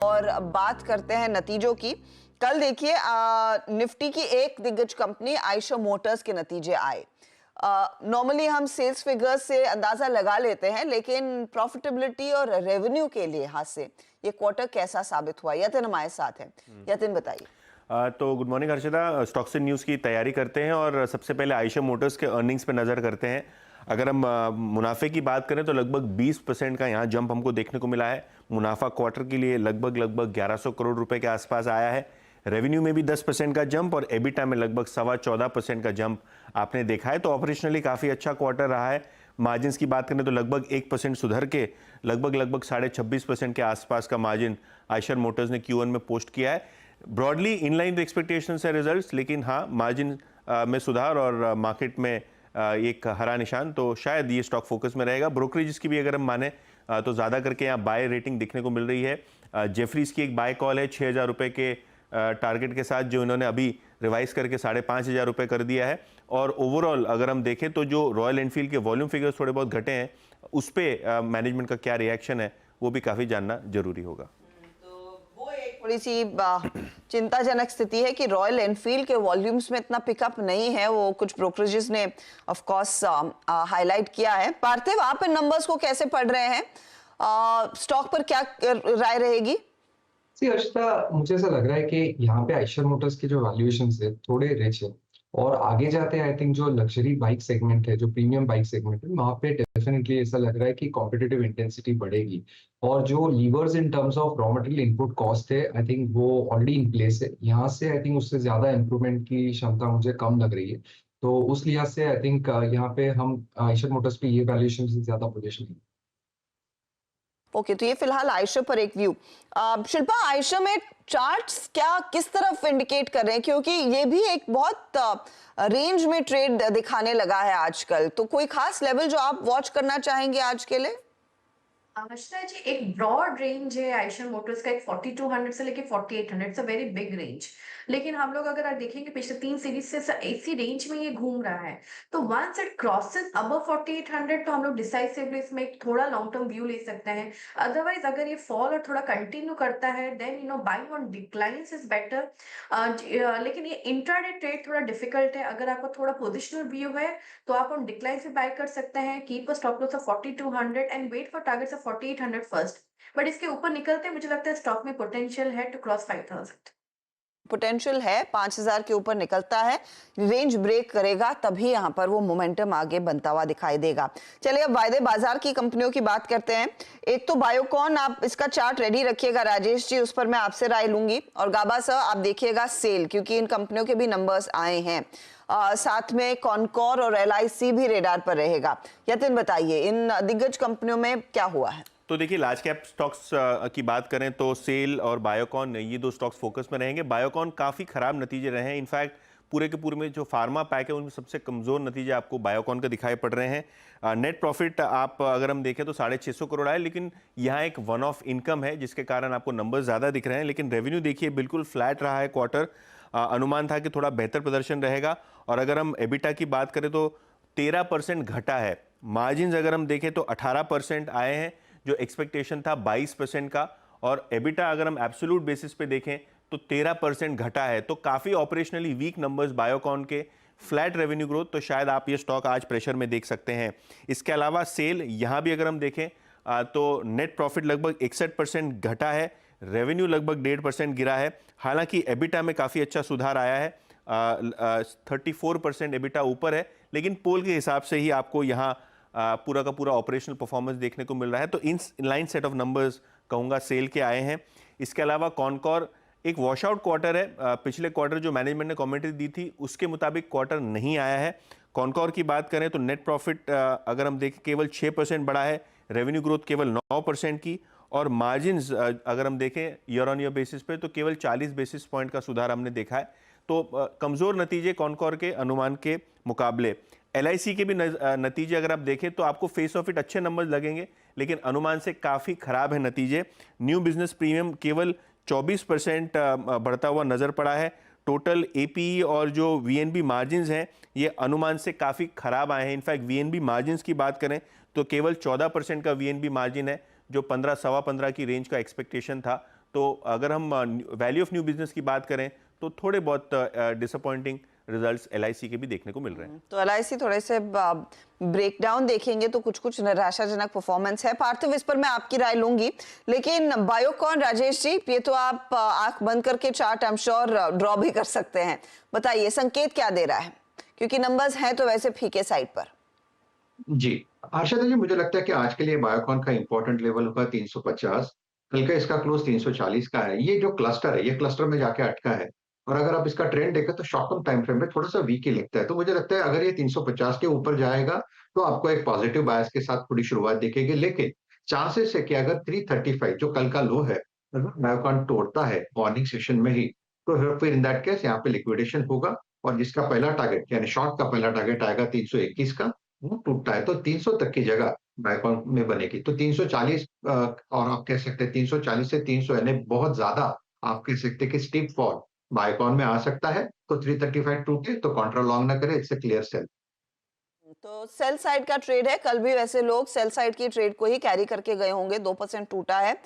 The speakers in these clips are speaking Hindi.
और अब बात करते हैं नतीजों की। कल देखिए निफ्टी की एक दिग्गज कंपनी आयशर मोटर्स के नतीजे आए। नॉर्मली हम सेल्स फिगर्स से अंदाजा लगा लेते हैं, लेकिन प्रॉफिटेबिलिटी और रेवेन्यू के लिहाज से ये क्वार्टर कैसा साबित हुआ? यतिन हमारे साथ है। यतिन बताइए। तो good morning Harshita. Stocks in news की तैयारी करते हैं और सबसे पहले आयशर मोटर्स के अर्निंग्स पे नज़र करते हैं। अगर हम मुनाफे की बात करें तो लगभग 20% का यहाँ जंप हमको देखने को मिला है। मुनाफा क्वार्टर के लिए लगभग 1100 करोड़ रुपए के आसपास आया है। रेवेन्यू में भी 10% का जंप और एबिटा में लगभग 14.25% का जंप आपने देखा है। तो ऑपरेशनली काफ़ी अच्छा क्वार्टर रहा है। मार्जिन्स की बात करें तो लगभग 1% सुधर के लगभग 26.5% के आसपास का मार्जिन आयशर मोटर्स ने Q1 में पोस्ट किया है। ब्रॉडली इनलाइन विद एक्सपेक्टेशंस है रिजल्ट्स, लेकिन हाँ मार्जिन में सुधार और मार्केट में एक हरा निशान, तो शायद ये स्टॉक फोकस में रहेगा। ब्रोकरेज की भी अगर हम माने तो ज़्यादा करके यहाँ बाय रेटिंग दिखने को मिल रही है। जेफरीज की एक बाय कॉल है 6,000 रुपये के टारगेट के साथ, जो इन्होंने अभी रिवाइज करके 5,500 रुपये कर दिया है। और ओवरऑल अगर हम देखें तो जो रॉयल एनफील्ड के वॉल्यूम फिगर्स थोड़े बहुत घटे हैं, उस पर मैनेजमेंट का क्या रिएक्शन है वो भी काफ़ी जानना जरूरी होगा। थोड़ी सी चिंताजनक स्थिति है कि रॉयल एनफील्ड के वॉल्यूम्स में इतना पिकअप नहीं है, वो कुछ ब्रोकरेजेस ने ऑफ कोर्स हाईलाइट किया है। पार्थिव, आप इन नंबर्स को कैसे पढ़ रहे हैं? स्टॉक पर क्या राय रहेगी? सी अर्षिता, मुझे ऐसा लग रहा है कि यहाँ पे आयशर मोटर्स के जो वैल्यूएशन है थोड़े रिच है और आगे जाते आई थिंक जो लग्जरी बाइक सेगमेंट है, जो प्रीमियम बाइक सेगमेंट है, वहाँ पे डेफिनेटली ऐसा लग रहा है कि कॉम्पिटिटिव इंटेंसिटी बढ़ेगी और जो levers in terms of raw material input cost है, आई थिंक वो ऑलरेडी इन प्लेस है। यहाँ से आई थिंक उससे ज्यादा इंप्रूवमेंट की क्षमता मुझे कम लग रही है। तो उस लिहाज से आई थिंक यहाँ पे हम आयशर मोटर्स पे ये वैल्यूएशन से ज्यादा पोजिशन है। ओके, तो ये फिलहाल आयशर पर एक व्यू। शिल्पा, आयशर में चार्ट्स क्या किस तरफ इंडिकेट कर रहे हैं, क्योंकि ये भी एक बहुत रेंज में ट्रेड दिखाने लगा है आजकल, तो कोई खास लेवल जो आप वॉच करना चाहेंगे आज के लिए? हर्षिता जी, एक ब्रॉड रेंज है आयशर मोटर्स का, एक 4200 से लेके 4800, it's a very big range. लेकिन हम लोग अगर देखेंगे पिछले 3 सीरीज से इसी रेंज में ये घूम रहा है। तो वंस इट क्रॉसेस अबव 4800 तो हम लोग डिसाइसिवली इसमें एक थोड़ा लॉन्ग टर्म व्यू ले सकते हैं। अदरवाइज अगर ये फॉल और थोड़ा कंटिन्यू करता है then buying on declines is better. लेकिन ये इंट्राडे ट्रेड थोड़ा डिफिकल्ट है। अगर आपको थोड़ा पोजिशनल व्यू है तो आप ऑन डिक्लाइन से बाय कर सकते हैं। Keep a stop loss of 4200 and wait for targets of 4800 first. But इसके ऊपर निकलते मुझे लगता है स्टॉक में पोटेंशियल है टू क्रॉस 5000। पोटेंशियल है, 5,000 के ऊपर निकलता है, रेंज ब्रेक करेगा तभी यहां पर वो मोमेंटम आगे बनता हुआ दिखाई देगा। चलिए अब वायदे बाजार की कंपनियों की बात करते हैं। एक तो बायोकॉन, आप इसका चार्ट रेडी रखिएगा राजेश जी, उस पर मैं आपसे राय लूंगी। और गाबा सर आप देखिएगा सेल, क्योंकि इन कंपनियों के भी नंबर्स आए हैं। साथ में कॉनकोर और LIC भी रेडार पर रहेगा। यतिन बताइए इन दिग्गज कंपनियों में क्या हुआ है? तो देखिए लार्ज कैप स्टॉक्स की बात करें तो सेल और बायोकॉन, ये दो स्टॉक्स फोकस में रहेंगे। बायोकॉन काफ़ी खराब नतीजे रहे हैं। इनफैक्ट पूरे के पूरे में जो फार्मा पैक है उनमें सबसे कमज़ोर नतीजे आपको बायोकॉन के दिखाई पड़ रहे हैं। नेट प्रॉफिट आप अगर हम देखें तो 650 करोड़ आए, लेकिन यहाँ एक वन ऑफ इनकम है जिसके कारण आपको नंबर ज़्यादा दिख रहे हैं। लेकिन रेवेन्यू देखिए बिल्कुल फ्लैट रहा है क्वार्टर। अनुमान था कि थोड़ा बेहतर प्रदर्शन रहेगा। और अगर हम एबिटा की बात करें तो 13% घटा है। मार्जिन अगर हम देखें तो 18% आए हैं, जो एक्सपेक्टेशन था 22% का। और एबिटा अगर हम एब्सोल्यूट बेसिस पे देखें तो 13% घटा है। तो काफ़ी ऑपरेशनली वीक नंबर्स बायोकॉन के, फ्लैट रेवेन्यू ग्रोथ, तो शायद आप ये स्टॉक आज प्रेशर में देख सकते हैं। इसके अलावा सेल, यहाँ भी अगर हम देखें तो नेट प्रॉफिट लगभग 61% घटा है, रेवेन्यू लगभग 1.5% गिरा है। हालांकि एबिटा में काफ़ी अच्छा सुधार आया है, 34% एबिटा ऊपर है, लेकिन पोल के हिसाब से ही आपको यहाँ पूरा का पूरा ऑपरेशनल परफॉर्मेंस देखने को मिल रहा है। तो in line set of numbers कहूँगा सेल के आए हैं। इसके अलावा कॉनकोर एक वॉश आउट क्वार्टर है। पिछले क्वार्टर जो मैनेजमेंट ने कमेंट्री दी थी उसके मुताबिक क्वार्टर नहीं आया है। कॉनकोर की बात करें तो नेट प्रॉफिट अगर हम देखें केवल 6% बढ़ा है, रेवेन्यू ग्रोथ केवल 9% की, और मार्जिन्स अगर हम देखें ईयर ऑन ईयर बेसिस पे तो केवल 40 बेसिस पॉइंट का सुधार हमने देखा है। तो कमज़ोर नतीजे कॉनकोर के अनुमान के मुकाबले। LIC के भी नतीजे अगर आप देखें तो आपको फेस ऑफ इट अच्छे नंबर लगेंगे, लेकिन अनुमान से काफ़ी खराब है नतीजे। न्यू बिजनेस प्रीमियम केवल 24% बढ़ता हुआ नज़र पड़ा है। टोटल APE और जो VNB मार्जिन्स हैं ये अनुमान से काफ़ी खराब आए हैं। इनफैक्ट VNB मार्जिन्स की बात करें तो केवल 14% का VNB मार्जिन है, जो 15 सवा 15 की रेंज का एक्सपेक्टेशन था। तो अगर हम वैल्यू ऑफ न्यू बिजनेस की बात करें तो थोड़े बहुत डिसअपॉइंटिंग रिजल्ट्स एलआईसी के भी देखने को मिल रहे हैं। तो एलआईसी थोड़े से ब्रेकडाउन देखेंगे तो कुछ कुछ निराशाजनक परफॉर्मेंस है। पार्थिव, इस पर मैं आपकी राय लूंगी, लेकिन बायोकॉन, राजेश जी, ये तो आप आंख बंद करके chart I am sure draw भी कर सकते हैं। बताइए संकेत क्या दे रहा है, क्योंकि नंबर्स हैं तो वैसे फीके साइड पर। जी, आशा जी, मुझे लगता है कि आज के लिए बायोकॉन का इंपॉर्टेंट लेवल होगा 350। कल का इसका क्लोज 340 का है। ये जो क्लस्टर है, ये क्लस्टर में जाके अटका है। और अगर आप इसका ट्रेंड देखें तो शॉर्ट टर्म टाइम फ्रेम में थोड़ा सा वीक ही लगता है। तो मुझे लगता है अगर ये 350 के ऊपर जाएगा तो आपको एक पॉजिटिव बायस के साथ थोड़ी शुरुआत दिखेगी। लेकिन चांसेस है कि अगर 335 जो कल का लो है, अगर बायोकॉन तोड़ता है मॉर्निंग सेशन में ही, तो फिर इन दैट केस यहाँ पे लिक्विडेशन होगा। और जिसका पहला टारगेट यानी शॉर्ट का पहला टारगेट आएगा 321 का, वो टूटता है तो 300 तक की जगह बायोकॉन में बनेगी। तो 340 और आप कह सकते हैं 340 से 300 यानी बहुत ज्यादा आप कह सकते हैं कि स्टीप फॉल बायोकॉन में आ सकता है। तो 335 टूटे तो कॉन्ट्रा लॉन्ग ना करे, इट्स अ क्लियर सेल। तो सेल साइड का ट्रेड है, कल भी वैसे लोग सेल साइड की ट्रेड को ही कैरी करके गए होंगे। 2% टूटा है,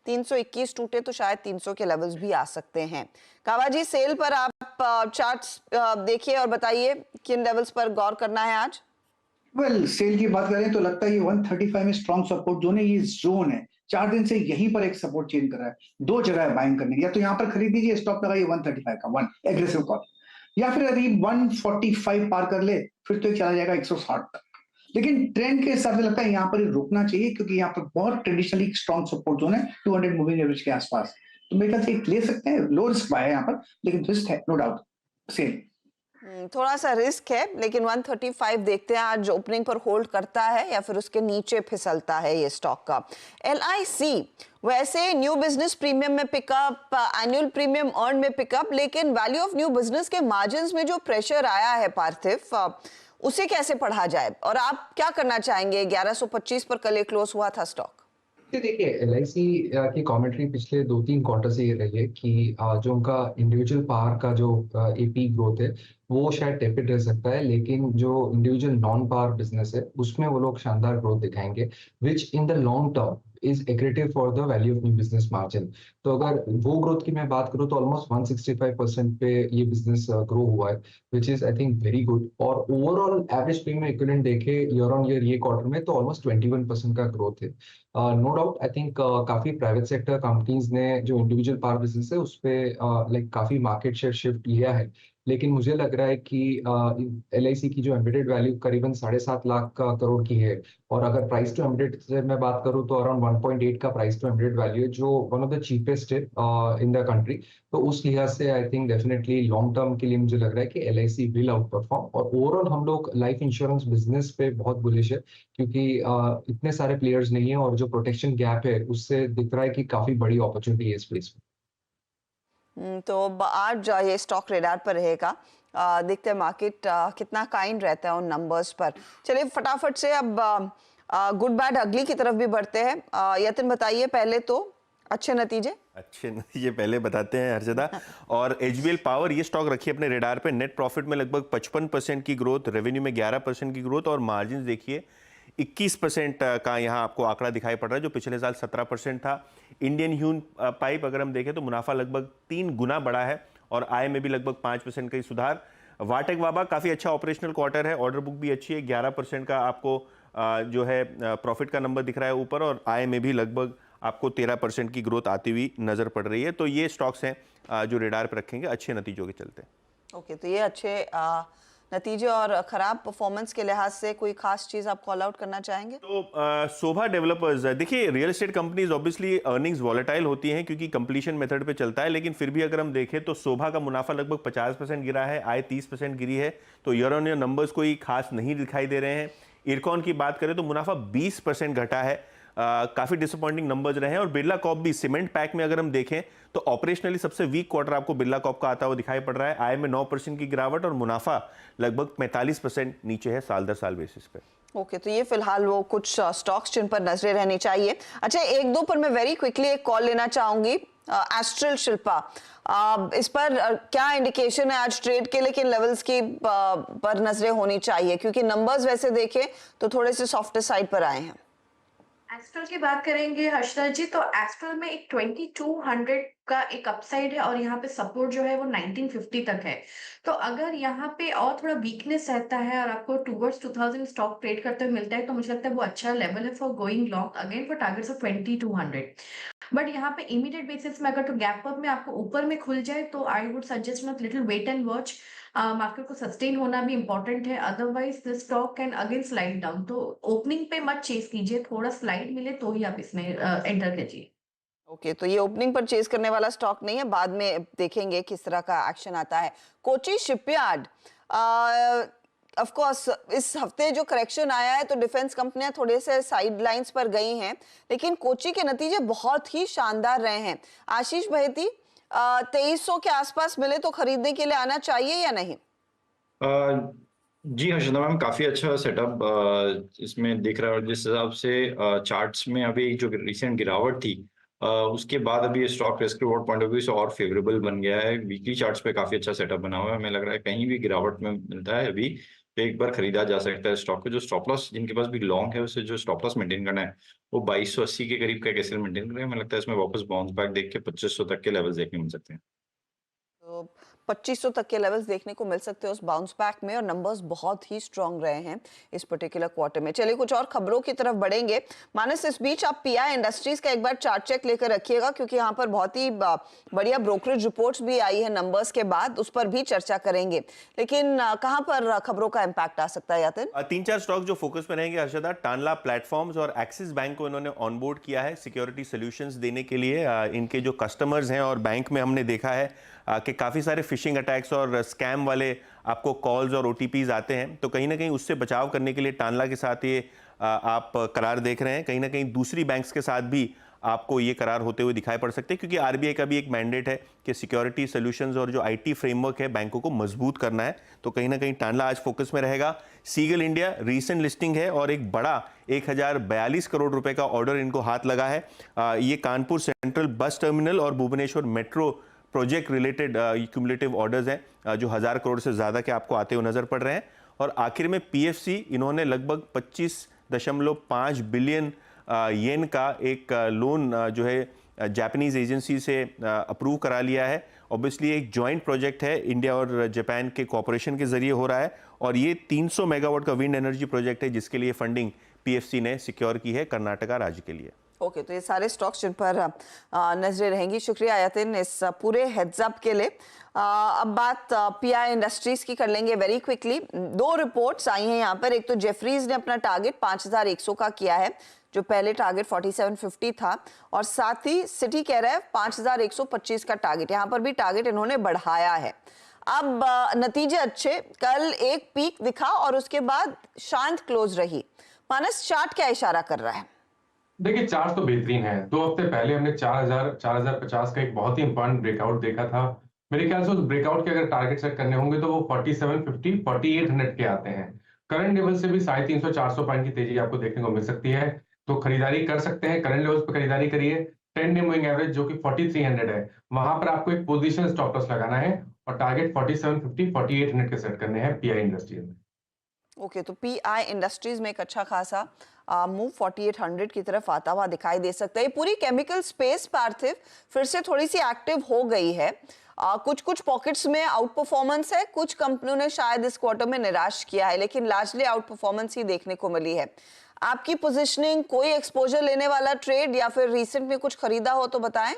321 टूटे तो शायद 300 के लेवल्स भी आ सकते हैं। कावा जी, सेल पर आप चार्ट्स देखिए और बताइए किन लेवल्स पर गौर करना है आज। सेल की बात करें तो लगता है ये 135 में स्ट्रॉन्ग सपोर्ट जोन है। ये जोन है 4 दिन से यहीं पर एक सपोर्ट चेंज कर रहा है। दो जगह है बाइंग करने की, या तो यहाँ पर खरीद लीजिए, स्टॉप लगाइए 135 का, वन एग्रेसिव कॉल, या फिर यदि 145 पार कर ले फिर तो चला जाएगा 160 तक। लेकिन ट्रेंड के हिसाब से लगता है यहाँ पर रुकना चाहिए, क्योंकि यहाँ पर बहुत ट्रेडिशनली स्ट्रॉन्ग सपोर्ट जोन है 200 मूविंग एवरेज के आसपास। तो मेरे ख्याल से ले सकते हैं, लो रिस्क बाय है यहाँ पर, लेकिन रिस्क है नो डाउट सेल। थोड़ा सा रिस्क है, लेकिन 135 देखते हैं आज ओपनिंग पर होल्ड करता है या फिर उसके नीचे फिसलता है ये स्टॉक का। एलआईसी वैसे न्यू बिजनेस प्रीमियम में पिकअप, एनुअल प्रीमियम अर्न में पिकअप, लेकिन वैल्यू ऑफ न्यू बिजनेस के मार्जिन्स में जो प्रेशर आया है पार्थिव, उसे कैसे पढ़ा जाए और आप क्या करना चाहेंगे? 1125 पर कल क्लोज हुआ था स्टॉक। देखिए, एलआईसी की कमेंट्री पिछले 2-3 क्वार्टर से ये रही है कि जो उनका इंडिविजुअल पावर का जो एपी ग्रोथ है वो शायद टेपिड रह सकता है, लेकिन जो इंडिविजुअल नॉन पावर बिजनेस है उसमें वो लोग शानदार ग्रोथ दिखाएंगे, which in the long term is accretive for the value of new business margin. तो अगर वो ग्रोथ की मैं बात करूँ तो ऑलमोस्ट 165% पे ये बिजनेस ग्रो हुआ है, which is I think very good. और ओवरऑल एवरेज प्रीमियम इक्विवेलेंट देखे ईयर ऑन ईयर ये क्वार्टर में तो ऑलमोस्ट 21% का ग्रोथ है। नो डाउट आई थिंक काफी प्राइवेट सेक्टर कंपनीज ने जो इंडिविजुअल पावर बिजनेस है उस पे लाइक काफी मार्केट शेयर शिफ्ट लिया है, लेकिन मुझे लग रहा है कि एलआईसी की जो एम्बेडेड वैल्यू करीबन 7.5 लाख करोड़ की है, और अगर प्राइस टू एम्बेडेड से मैं बात करूं तो अराउंड 1.8 का प्राइस टू एम्बेडेड वैल्यू है, जो वन ऑफ द चीपेस्ट है इन द कंट्री। तो उस लिहाज से I think definitely long term के लिए मुझे लग रहा है कि एलआईसी विल आउट परफॉर्म। और ओवरऑल हम लोग लाइफ इंश्योरेंस बिजनेस पे बहुत बुलिश है, क्योंकि इतने सारे प्लेयर्स नहीं है और जो प्रोटेक्शन गैप है उससे दिख रहा है कि काफी बड़ी अपॉर्चुनिटी है इस प्लेस में। तो आज ये स्टॉक रेडार पर रहेगा। देखते हैं मार्केट कितना काइंड रहता है उन नंबर्स पर। चलिए फटाफट से अब गुड बैड अगली की तरफ भी बढ़ते हैं। यतिन बताइए पहले तो अच्छे नतीजे पहले बताते हैं हर्षदा। और एचबीएल पावर ये स्टॉक रखिए अपने रेडार पे। नेट प्रॉफिट में लगभग 55% की ग्रोथ, रेवेन्यू में 11% की ग्रोथ, और मार्जिन देखिए 21% का यहाँ आपको आंकड़ा दिखाई पड़ रहा है, जो पिछले साल 17% था। इंडियन ह्यून पाइप अगर हम देखें तो मुनाफा लगभग 3 गुना बढ़ा है और आय में भी लगभग 5% का ही सुधार। वाटेक वाबा काफ़ी अच्छा ऑपरेशनल क्वार्टर है, ऑर्डर बुक भी अच्छी है, 11% का आपको जो है प्रॉफिट का नंबर दिख रहा है ऊपर, और आय में भी लगभग आपको 13% की ग्रोथ आती हुई नजर पड़ रही है। तो ये स्टॉक्स हैं जो रेडार पर रखेंगे अच्छे नतीजों के चलते। ओके, तो ये अच्छे नतीजे और खराब परफॉर्मेंस के लिहाज से कोई खास चीज आप कॉल आउट करना चाहेंगे? तो शोभा डेवलपर्स, देखिए real estate companies obviously earnings volatile होती हैं क्योंकि कंप्लीशन मेथड पे चलता है, लेकिन फिर भी अगर हम देखें तो शोभा का मुनाफा लगभग 50% गिरा है, आय 30% गिरी है, तो ईयर ऑन ईयर नंबर्स कोई खास नहीं दिखाई दे रहे हैं। इरकॉन की बात करें तो मुनाफा 20% घटा है, काफी डिसअपॉइंटिंग नंबर्स रहे हैं। और बिरला कॉर्प भी सीमेंट पैक में अगर हम देखें तो ऑपरेशनली सबसे वीक क्वार्टर आपको बिरला कॉर्प का आता हुआ दिखाई पड़ रहा है। आय में 9% की गिरावट और मुनाफा लगभग 45% नीचे है साल दर साल बेसिस पे। ओके, तो ये फिलहाल वो कुछ स्टॉक्स जिन पर नजरें रहनी चाहिए। अच्छा, एक दो पर मैं वेरी क्विकली एक कॉल लेना चाहूंगी। एस्ट्रल शिल्पा, इस पर क्या इंडिकेशन है आज ट्रेड के, लेकिन लेवल्स की पर नजरें होनी चाहिए क्योंकि नंबर्स वैसे देखें तो थोड़े से सॉफ्ट साइड पर आए हैं। एस्ट्रल की बात करेंगे हर्षराज जी, तो एस्ट्रल में एक 2200 का एक अपसाइड है और यहाँ पे सपोर्ट जो है वो 1950 तक है। तो अगर यहाँ पे और थोड़ा वीकनेस रहता है और आपको टूवर्ड्स 2000 स्टॉक ट्रेड करते हुए मिलता है, तो मुझे लगता है वो अच्छा लेवल है for going long again for targets of 2200। But यहाँ पे इमीडिएट बेसिस में अगर तो गैप अप में आपको ऊपर में खुल जाए तो I would suggest not little wait and watch. Market को सस्टेन होना भी इंपॉर्टेंट है, otherwise this stock can again slide down. तो ओपनिंग पे मत चेस कीजिए, थोड़ा स्लाइड मिले तो ही आप इसमें एंटर कीजिए। ओके, तो ये ओपनिंग परचेज करने वाला स्टॉक नहीं है, बाद में देखेंगे किस तरह का एक्शन आता है। कोची शिपयार्ड, ऑफ कोर्स इस हफ्ते जो करेक्शन आया है तो डिफेंस कंपनियां थोड़े से साइड लाइंस पर गई हैं, लेकिन कोची के नतीजे बहुत ही शानदार रहे हैं। आशीष बहेती, 2300 के आसपास मिले तो खरीदने के लिए आना चाहिए या नहीं? जी हर्षदा मैम, काफी अच्छा सेटअप इसमें दिख रहा है। और जिस हिसाब से चार्ट्स में अभी जो रिसेंट गिरावट थी, उसके बाद अभी stock risk reward point of view से और फेवरेबल बन गया है। वीकली चार्ट्स पे काफी अच्छा सेटअप बना हुआ है। हमें लग रहा है कहीं भी गिरावट में मिलता है अभी तो एक बार खरीदा जा सकता है स्टॉक को। जो स्टॉप लॉस जिनके पास भी लॉन्ग है, उसे जो स्टॉप लॉस मेंटेन करना है वो 2280 के करीब का कैसे मेंटेन करें। हमें लगता है इसमें वापस बाउंस बैक देख के 2500 तक के लेवल्स देखने मिल सकते हैं। तो 2500 तक के लेवल्स देखने को मिल सकते हैं उस बाउंस बैक में, और नंबर्स बहुत ही स्ट्रांग रहे हैं इस पर्टिकुलर क्वार्टर में। चलिए कुछ और खबरों की तरफ बढ़ेंगे। मानस, इस बीच आप पीआई इंडस्ट्रीज का एक बार चार्ट चेक लेकर रखिएगा, क्योंकि यहाँ पर बहुत ही बढ़िया ब्रोकरेज रिपोर्ट्स भी आई है नंबर्स के बाद, उस पर भी चर्चा करेंगे। लेकिन कहाँ पर खबरों का इम्पैक्ट आ सकता है यातिन? 3-4 स्टॉक जो फोकस में रहेंगे हर्षदा, टानला प्लेटफॉर्म्स और एक्सिस बैंक को इन्होंने ऑनबोर्ड किया है सिक्योरिटी सॉल्यूशंस देने के लिए। इनके जो कस्टमर्स हैं, और बैंक में हमने देखा है कि काफ़ी सारे फिशिंग अटैक्स और स्कैम वाले आपको कॉल्स और ओटीपीज आते हैं, तो कहीं ना कहीं उससे बचाव करने के लिए टानला के साथ ये आप करार देख रहे हैं। कहीं ना कहीं दूसरी बैंक्स के साथ भी आपको ये करार होते हुए दिखाई पड़ सकते हैं, क्योंकि आरबीआई का भी एक मैंडेट है कि सिक्योरिटी सॉल्यूशंस और जो आईटी फ्रेमवर्क है बैंकों को मजबूत करना है। तो कहीं ना कहीं टानला आज फोकस में रहेगा। सीगल इंडिया रीसेंट लिस्टिंग है और एक बड़ा 1042 करोड़ रुपए का ऑर्डर इनको हाथ लगा है। ये कानपुर सेंट्रल बस टर्मिनल और Bhubaneswar metro project related cumulative orders हैं जो 1000 करोड़ से ज़्यादा के आपको आते हुए नजर पड़ रहे हैं। और आखिर में पीएफसी, इन्होंने लगभग 25.5 बिलियन येन का एक लोन जो है जापानीज एजेंसी से अप्रूव करा लिया है। ऑब्वियसली एक जॉइंट प्रोजेक्ट है, इंडिया और जापान के कोऑपरेशन के जरिए हो रहा है, और ये 300 मेगावाट का विंड एनर्जी प्रोजेक्ट है जिसके लिए फंडिंग पीएफसी ने सिक्योर की है कर्नाटका राज्य के लिए। ओके, तो ये सारे स्टॉक्स जिन पर नजरें रहेंगी। शुक्रिया यातिन इस पूरे हेड्स अप के लिए। अब बात पीआई इंडस्ट्रीज की कर लेंगे वेरी क्विकली। 2 रिपोर्ट्स आई हैं यहाँ पर। एक तो जेफरीज ने अपना टारगेट 5100 का किया है, जो पहले टारगेट 4750 था, और साथ ही सिटी कह रहा है 5125 का टारगेट। यहाँ पर भी टारगेट इन्होंने बढ़ाया है। अब नतीजे अच्छे, कल एक पीक दिखा और उसके बाद शांत क्लोज रही। मानस, चार्ट क्या इशारा कर रहा है? देखिए, चार्ट तो बेहतरीन है। 2 हफ्ते पहले हमने 4050 का एक बहुत ही इंपॉर्टेंट ब्रेकआउट देखा था। मेरे ख्याल से उस ब्रेकआउट के अगर टारगेट सेट करने होंगे तो वो 4750 4800 के आते हैं। करंट लेवल से भी 350-400 पॉइंट की तेजी आपको देखने को मिल सकती है, तो खरीदारी कर सकते हैं। करंट लेवल्स पे खरीदारी करिए। 10 डे मूविंग एवरेज जो कि 4300 है, वहां पर आपको एक पोजीशन स्टॉप लॉस लगाना है और टारगेट 4750 4800 के सेट करने हैं पीआई इंडस्ट्रीज में। ओके, तो पीआई इंडस्ट्रीज में एक अच्छा खासा मूव 4800 की तरफ आता हुआ दिखाई दे सकता है। पूरी केमिकल स्पेस पार्थिव फिर से थोड़ी सी एक्टिव हो गई है। कुछ पॉकेट्स में आउट परफॉर्मेंस है, कुछ कंपनियों ने शायद इस क्वार्टर में निराश किया है, लेकिन लार्जली आउट परफॉर्मेंस ही देखने को मिली है। आपकी पोजीशनिंग, कोई एक्सपोजर लेने वाला ट्रेड या फिर रिसेंट में कुछ खरीदा हो तो बताएं।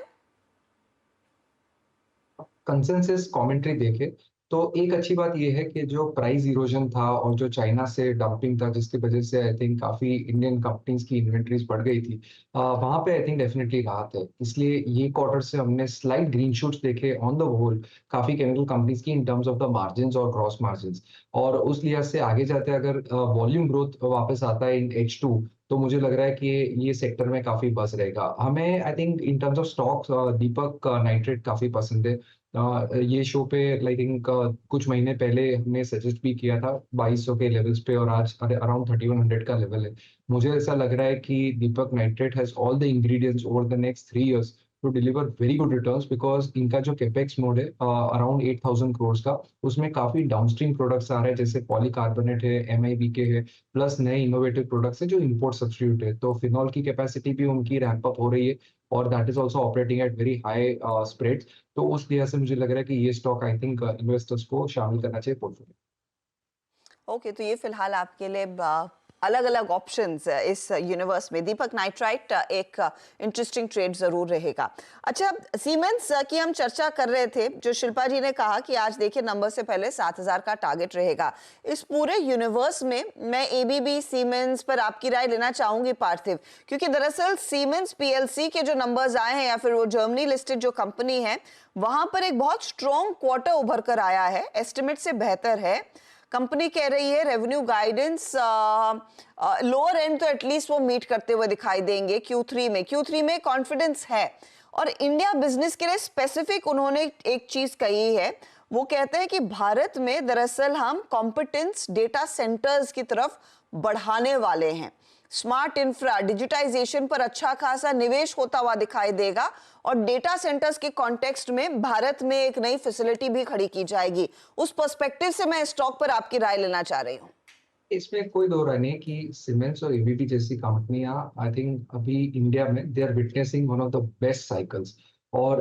कंसेंसस कमेंट्री देखे तो एक अच्छी बात यह है कि जो प्राइस इरोजन था और जो चाइना से डंपिंग था, जिसकी वजह से आई थिंक काफी इंडियन कंपनीज की इन्वेंट्रीज बढ़ गई थी, वहां पे आई थिंक डेफिनेटली राहत है। इसलिए ये क्वार्टर से हमने स्लाइट ग्रीन शूट्स देखे ऑन द होल काफी केमिकल कंपनीज की in terms of the margin और ग्रॉस मार्जिन। और उस लिहाज से आगे जाते अगर वॉल्यूम ग्रोथ वापस आता है इन H2, तो मुझे लग रहा है कि ये सेक्टर में काफी बस रहेगा। हमें I think in terms of stocks Deepak nitrate काफी पसंद है। ये शो पे लाइक कुछ महीने पहले हमने सजेस्ट भी किया था 2200 के लेवल्स पे, और आज अराउंड 3100 का लेवल है। मुझे ऐसा लग रहा है कि Deepak nitrate has all the ingredients over the next 3 years to deliver very good returns, because इनका जो कैपेक्स मोड है अराउंड 8,000 करोड़ का, उसमें काफी डाउनस्ट्रीम प्रोडक्ट्स आ रहे हैं, जैसे पॉलीकार्बोनेट है, MIBK है, प्लस नए इनोवेटिव प्रोडक्ट्स है जो इंपोर्ट सब्स्टिट्यूट है। तो फिनॉल की कैपेसिटी भी उनकी रैंप अप हो रही है और that is also operating at very high spreads. तो उस लिहाज से मुझे लग रहा है कि ये स्टॉक आई थिंक इन्वेस्टर्स को शामिल करना चाहिए पोर्टफोलियो। ओके, तो ये फिलहाल आपके लिए अलग अलग ऑप्शंस इस यूनिवर्स में। दीपक, नाइट्राइट एक इंटरेस्टिंग ट्रेड जरूर रहेगा। अच्छा, सीमेंस की हम चर्चा कर रहे थे, जो शिल्पा जी ने कहा कि आज देखिए नंबर से पहले 7,000 का टारगेट रहेगा। इस पूरे यूनिवर्स में मैं ABB सीमेंस पर आपकी राय लेना चाहूंगी पार्थिव, क्योंकि दरअसल सीमेंस PLC के जो नंबर्स आए हैं या फिर वो जर्मनी लिस्टेड जो कंपनी है, वहां पर एक बहुत स्ट्रॉन्ग क्वार्टर उभर कर आया है, एस्टिमेट से बेहतर है। कंपनी कह रही है रेवेन्यू गाइडेंस लोअर एंड तो एटलीस्ट वो मीट करते हुए दिखाई देंगे Q3 में कॉन्फिडेंस है। और इंडिया बिजनेस के लिए स्पेसिफिक उन्होंने एक चीज कही है, वो कहते हैं कि भारत में दरअसल हम कॉम्पिटेंस डेटा सेंटर्स की तरफ बढ़ाने वाले हैं। स्मार्ट इंफ्रा डिजिटाइजेशन पर अच्छा खासा निवेश होता हुआ दिखाई देगा और डेटा सेंटर्स के कॉन्टेक्स्ट में भारत में एक नई फैसिलिटी भी खड़ी की जाएगी। उस पर्सपेक्टिव से मैं स्टॉक पर आपकी राय लेना चाह रही हूँ। इसमें कोई दो राय नहीं है कि सीमेंस और ABB जैसी कंपनियां आई थिंक अभी इंडिया में they are witnessing one of the best cycles. और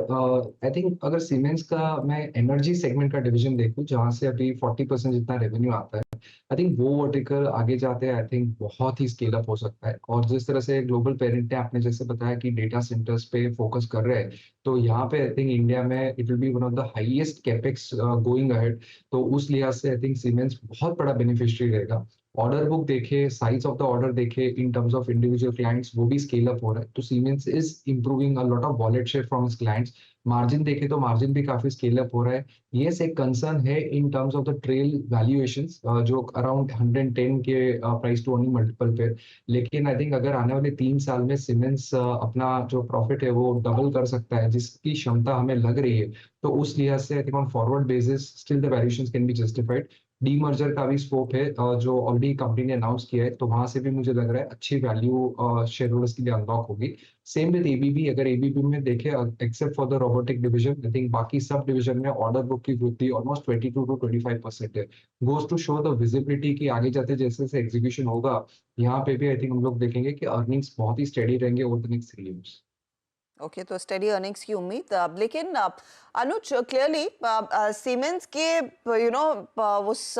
आई थिंक अगर सीमेंस का मैं एनर्जी सेगमेंट का डिवीजन देखूं, जहां से अभी 40% जितना रेवेन्यू आता है, आई थिंक वो वर्टिकल आगे जाते हैं आई थिंक बहुत ही स्केल अप हो सकता है। और जिस तरह से ग्लोबल पेरेंट ने आपने जैसे बताया कि डेटा सेंटर्स पे फोकस कर रहे हैं, तो यहाँ पे आई थिंक इंडिया में it will be one of the highest capex going ahead. तो उस लिहाज से आई थिंक सीमेंस बहुत बड़ा बेनिफिशियरी रहेगा। ऑर्डर बुक देखे, साइज ऑफ द ऑर्डर देखे in terms of individual clients, वो भी स्केल अप हो रहा है। तो siemens is improving a lot of wallet share from his clients. Margin देखे तो मार्जिन भी काफी स्केल अप हो रहा है। यस, एक कंसर्न है in terms of the trail valuations, जो अराउंड 110 के प्राइस टू अर्निंग मल्टीपल पे। लेकिन आई थिंक अगर आने वाले 3 साल में सीमेंस अपना जो प्रॉफिट है वो डबल कर सकता है, जिसकी क्षमता हमें लग रही है, तो उस लिहाज से I think on forward basis still the valuations can be justified. Demerger का भी स्कोप है जो ऑलरेडी कंपनी ने अनाउंस किया है, तो वहां से भी मुझे लग रहा है अच्छी वैल्यू शेयर होल्डर्स के लिए अनलॉक होगी। सेम विद ABB, अगर ABB में देखें except for the robotic division, I think बाकी सब डिवीजन में ऑर्डर बुक की वृद्धि ऑलमोस्ट 22 to 25% है। Goes to show the visibility की आगे जाते जैसे जैसे एग्जीक्यूशन होगा, यहाँ पे भी आई थिंक हम लोग देखेंगे कि अर्निंग्स बहुत ही स्टेडी रहेंगे over the next 3 years। Okay, तो स्टेडी अर्निंग्स की उम्मीद। लेकिन अनुज, क्लियरली सीमेंस के उस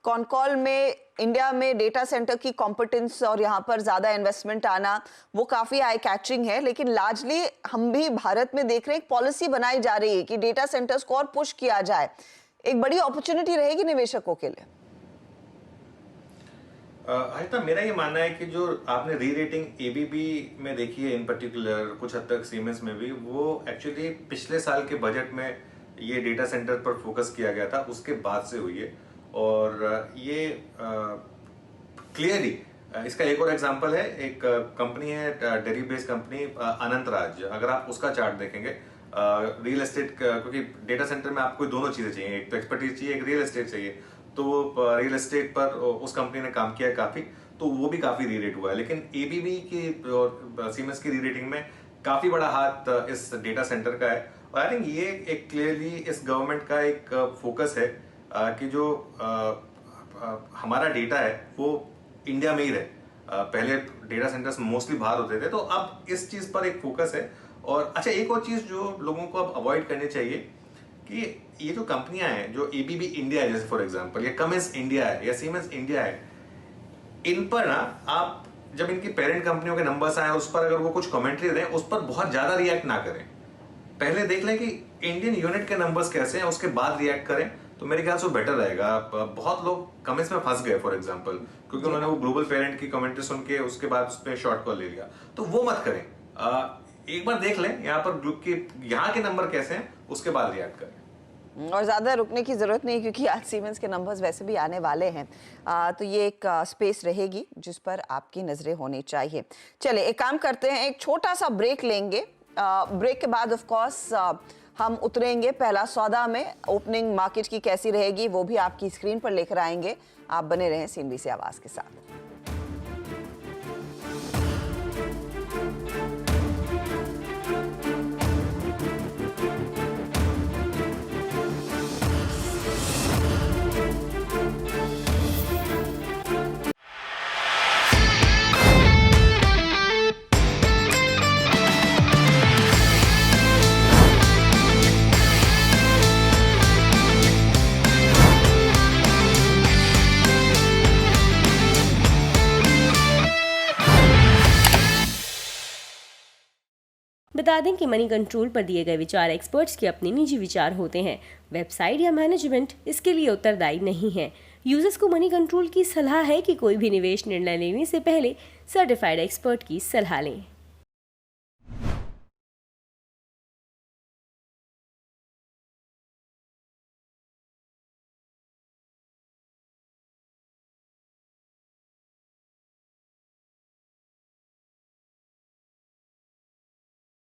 कॉन कॉल में इंडिया में डेटा सेंटर की कॉम्पिटेंस और यहाँ पर ज्यादा इन्वेस्टमेंट आना वो काफी आई कैचिंग है। लेकिन लार्जली हम भी भारत में देख रहे हैं, एक पॉलिसी बनाई जा रही है कि डेटा सेंटर्स को और पुश किया जाए। एक बड़ी अपॉर्चुनिटी रहेगी निवेशकों के लिए। हरिता, मेरा ये मानना है कि जो आपने री रेटिंग ABB में देखी है इन पर्टिकुलर, कुछ हद तक सीमेंस में भी, वो एक्चुअली पिछले साल के बजट में ये डेटा सेंटर पर फोकस किया गया था, उसके बाद से हुई है। और ये क्लियरली इसका एक और एग्जांपल है, एक कंपनी है डेली बेस्ड कंपनी अनंतराज, अगर आप उसका चार्ट देखेंगे, रियल एस्टेट, क्योंकि डेटा सेंटर में आपको दोनों चीजें चाहिए, एक तो एक्सपर्टीज चाहिए, एक रियल एस्टेट चाहिए। तो रियल एस्टेट पर उस कंपनी ने काम किया है काफी, तो वो भी काफी री रेट हुआ है। लेकिन ABB की और सीमेंस की री रेटिंग में काफी बड़ा हाथ इस डेटा सेंटर का है। और आई थिंक ये एक क्लियरली इस गवर्नमेंट का एक फोकस है कि जो हमारा डेटा है वो इंडिया में ही रहे। पहले डेटा सेंटर्स मोस्टली बाहर होते थे, तो अब इस चीज पर एक फोकस है। और अच्छा, एक और चीज जो लोगों को अब अवॉइड करनी चाहिए कि ये जो कंपनियां हैं, जो ABB इंडिया है जैसे फॉर एग्जांपल, या कमिंस इंडिया है या सीमेंस इंडिया है, इन पर ना आप जब इनकी पेरेंट कंपनियों के नंबर्स आए उस पर अगर वो कुछ कमेंट्री दें, उस पर बहुत ज्यादा रिएक्ट ना करें। पहले देख लें कि इंडियन यूनिट के नंबर्स कैसे हैं, उसके बाद रिएक्ट करें, तो मेरे ख्याल से बेटर रहेगा। बहुत लोग कमेंट्स में फंस गए फॉर एग्जांपल, क्योंकि उन्होंने वो ग्लोबल पेरेंट की कमेंट्री सुन के उसके बाद उस पर शॉर्ट कॉल ले लिया। तो वो मत करें, एक बार देख लें यहाँ पर ग्रुप के यहाँ के नंबर कैसे हैं, उसके बाद रिएक्ट करें। और ज़्यादा रुकने की ज़रूरत नहीं, क्योंकि आज सीमेंस के नंबर्स वैसे भी आने वाले हैं। तो ये एक स्पेस रहेगी जिस पर आपकी नज़रें होनी चाहिए। चलिए, एक काम करते हैं, एक छोटा सा ब्रेक लेंगे। ब्रेक के बाद ऑफ कोर्स हम उतरेंगे पहला सौदा में। ओपनिंग मार्केट की कैसी रहेगी वो भी आपकी स्क्रीन पर लेकर आएंगे। आप बने रहें CNBC आवाज़ के साथ। बता दें कि मनी कंट्रोल पर दिए गए विचार एक्सपर्ट्स के अपने निजी विचार होते हैं। वेबसाइट या मैनेजमेंट इसके लिए उत्तरदायी नहीं है। यूजर्स को मनी कंट्रोल की सलाह है कि कोई भी निवेश निर्णय लेने से पहले सर्टिफाइड एक्सपर्ट की सलाह लें।